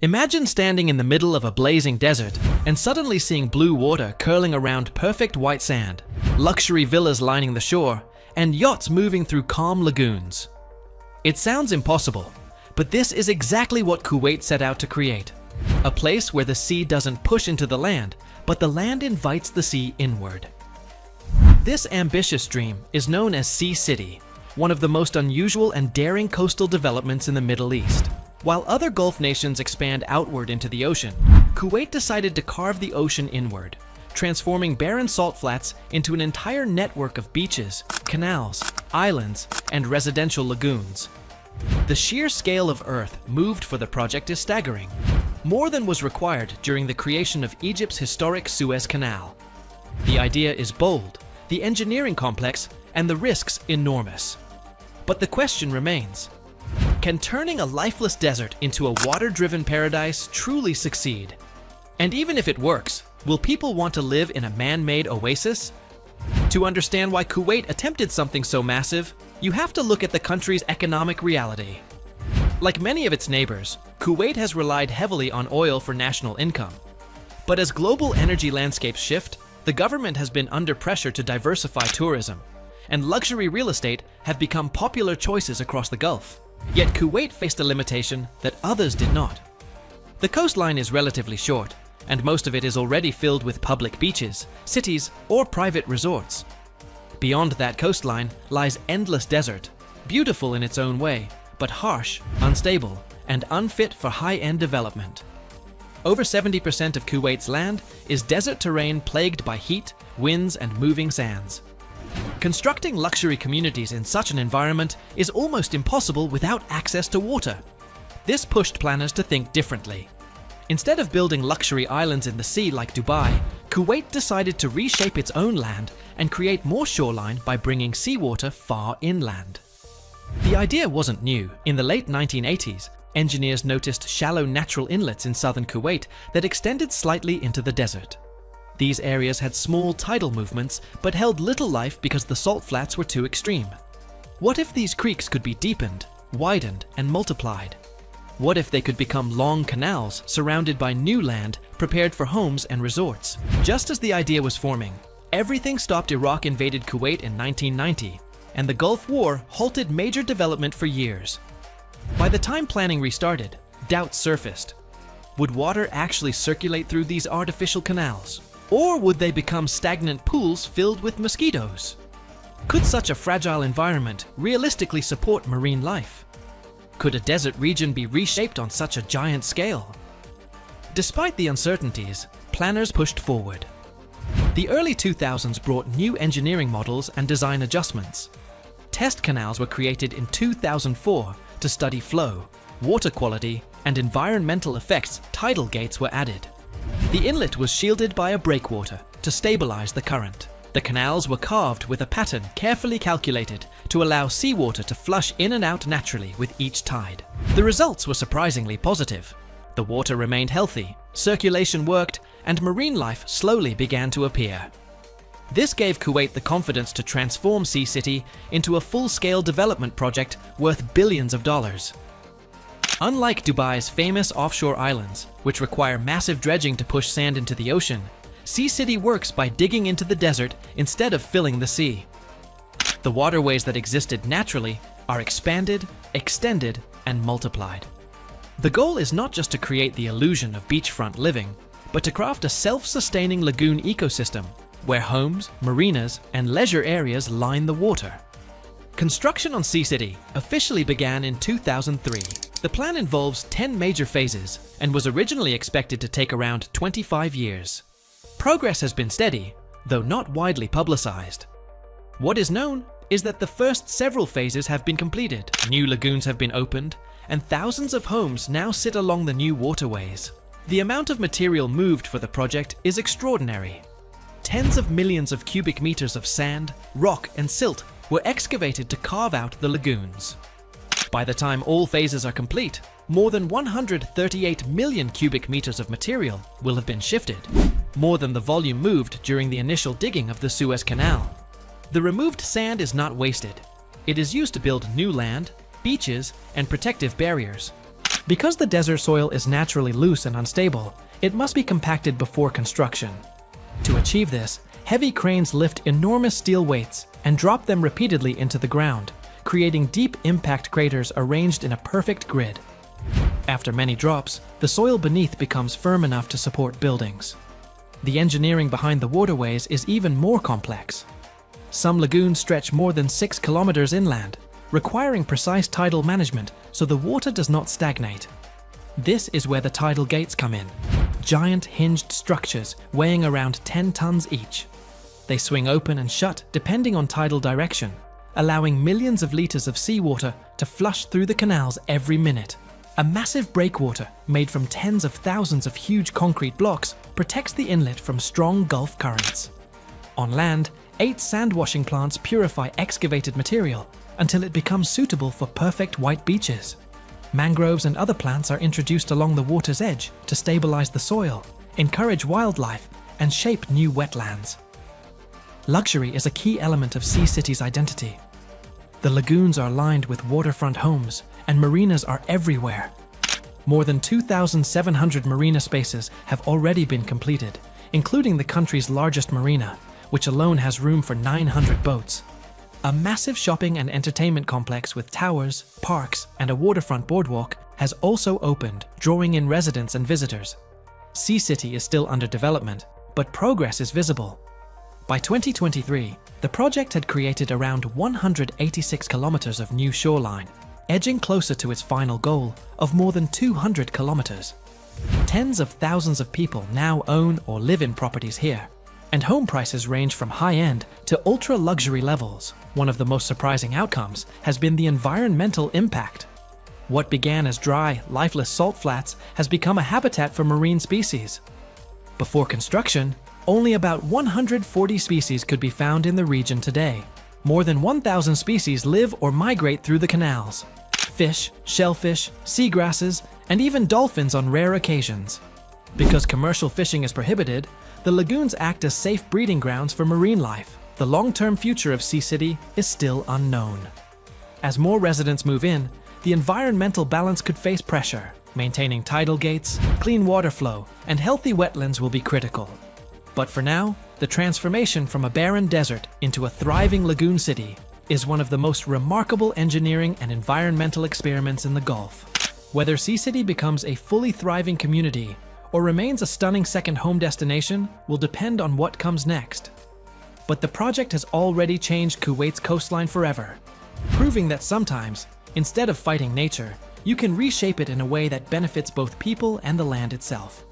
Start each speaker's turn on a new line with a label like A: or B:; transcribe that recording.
A: Imagine standing in the middle of a blazing desert and suddenly seeing blue water curling around perfect white sand, luxury villas lining the shore, and yachts moving through calm lagoons. It sounds impossible, but this is exactly what Kuwait set out to create. A place where the sea doesn't push into the land, but the land invites the sea inward. This ambitious dream is known as Sea City, one of the most unusual and daring coastal developments in the Middle East. While other Gulf nations expand outward into the ocean, Kuwait decided to carve the ocean inward, transforming barren salt flats into an entire network of beaches, canals, islands, and residential lagoons. The sheer scale of earth moved for the project is staggering, more than was required during the creation of Egypt's historic Suez Canal. The idea is bold, the engineering complex, and the risks enormous. But the question remains: can turning a lifeless desert into a water-driven paradise truly succeed? And even if it works, will people want to live in a man-made oasis? To understand why Kuwait attempted something so massive, you have to look at the country's economic reality. Like many of its neighbors, Kuwait has relied heavily on oil for national income. But as global energy landscapes shift, the government has been under pressure to diversify tourism, and luxury real estate have become popular choices across the Gulf. Yet Kuwait faced a limitation that others did not. The coastline is relatively short, and most of it is already filled with public beaches, cities, or private resorts. Beyond that coastline lies endless desert, beautiful in its own way, but harsh, unstable, and unfit for high-end development. Over 70% of Kuwait's land is desert terrain plagued by heat, winds, and moving sands. Constructing luxury communities in such an environment is almost impossible without access to water. This pushed planners to think differently. Instead of building luxury islands in the sea like Dubai, Kuwait decided to reshape its own land and create more shoreline by bringing seawater far inland. The idea wasn't new. In the late 1980s, engineers noticed shallow natural inlets in southern Kuwait that extended slightly into the desert. These areas had small tidal movements, but held little life because the salt flats were too extreme. What if these creeks could be deepened, widened, and multiplied? What if they could become long canals surrounded by new land prepared for homes and resorts? Just as the idea was forming, everything stopped. Iraq invaded Kuwait in 1990, and the Gulf War halted major development for years. By the time planning restarted, doubts surfaced. Would water actually circulate through these artificial canals? Or would they become stagnant pools filled with mosquitoes? Could such a fragile environment realistically support marine life? Could a desert region be reshaped on such a giant scale? Despite the uncertainties, planners pushed forward. The early 2000s brought new engineering models and design adjustments. Test canals were created in 2004 to study flow, water quality, and environmental effects. Tidal gates were added. The inlet was shielded by a breakwater to stabilize the current. The canals were carved with a pattern carefully calculated to allow seawater to flush in and out naturally with each tide. The results were surprisingly positive. The water remained healthy, circulation worked, and marine life slowly began to appear. This gave Kuwait the confidence to transform Sea City into a full-scale development project worth billions of dollars. Unlike Dubai's famous offshore islands, which require massive dredging to push sand into the ocean, Sea City works by digging into the desert instead of filling the sea. The waterways that existed naturally are expanded, extended, and multiplied. The goal is not just to create the illusion of beachfront living, but to craft a self-sustaining lagoon ecosystem where homes, marinas, and leisure areas line the water. Construction on Sea City officially began in 2003. The plan involves 10 major phases and was originally expected to take around 25 years. Progress has been steady, though not widely publicized. What is known is that the first several phases have been completed, new lagoons have been opened, and thousands of homes now sit along the new waterways. The amount of material moved for the project is extraordinary. Tens of millions of cubic meters of sand, rock, and silt were excavated to carve out the lagoons. By the time all phases are complete, more than 138 million cubic meters of material will have been shifted, more than the volume moved during the initial digging of the Suez Canal. The removed sand is not wasted. It is used to build new land, beaches, and protective barriers. Because the desert soil is naturally loose and unstable, it must be compacted before construction. To achieve this, heavy cranes lift enormous steel weights and drop them repeatedly into the ground, creating deep impact craters arranged in a perfect grid. After many drops, the soil beneath becomes firm enough to support buildings. The engineering behind the waterways is even more complex. Some lagoons stretch more than 6 kilometers inland, requiring precise tidal management so the water does not stagnate. This is where the tidal gates come in, giant hinged structures weighing around 10 tons each. They swing open and shut depending on tidal direction, allowing millions of liters of seawater to flush through the canals every minute. A massive breakwater made from tens of thousands of huge concrete blocks protects the inlet from strong Gulf currents. On land, 8 sand washing plants purify excavated material until it becomes suitable for perfect white beaches. Mangroves and other plants are introduced along the water's edge to stabilize the soil, encourage wildlife, and shape new wetlands. Luxury is a key element of Sea City's identity. The lagoons are lined with waterfront homes, and marinas are everywhere. More than 2,700 marina spaces have already been completed, including the country's largest marina, which alone has room for 900 boats. A massive shopping and entertainment complex with towers, parks, and a waterfront boardwalk has also opened, drawing in residents and visitors. Sea City is still under development, but progress is visible. By 2023, the project had created around 186 kilometers of new shoreline, edging closer to its final goal of more than 200 kilometers. Tens of thousands of people now own or live in properties here, and home prices range from high-end to ultra-luxury levels. One of the most surprising outcomes has been the environmental impact. What began as dry, lifeless salt flats has become a habitat for marine species. Before construction, only about 140 species could be found in the region today. More than 1,000 species live or migrate through the canals. Fish, shellfish, seagrasses, and even dolphins on rare occasions. Because commercial fishing is prohibited, the lagoons act as safe breeding grounds for marine life. The long-term future of Sea City is still unknown. As more residents move in, the environmental balance could face pressure. Maintaining tidal gates, clean water flow, and healthy wetlands will be critical. But for now, the transformation from a barren desert into a thriving lagoon city is one of the most remarkable engineering and environmental experiments in the Gulf. Whether Sea City becomes a fully thriving community or remains a stunning second home destination will depend on what comes next. But the project has already changed Kuwait's coastline forever, proving that sometimes, instead of fighting nature, you can reshape it in a way that benefits both people and the land itself.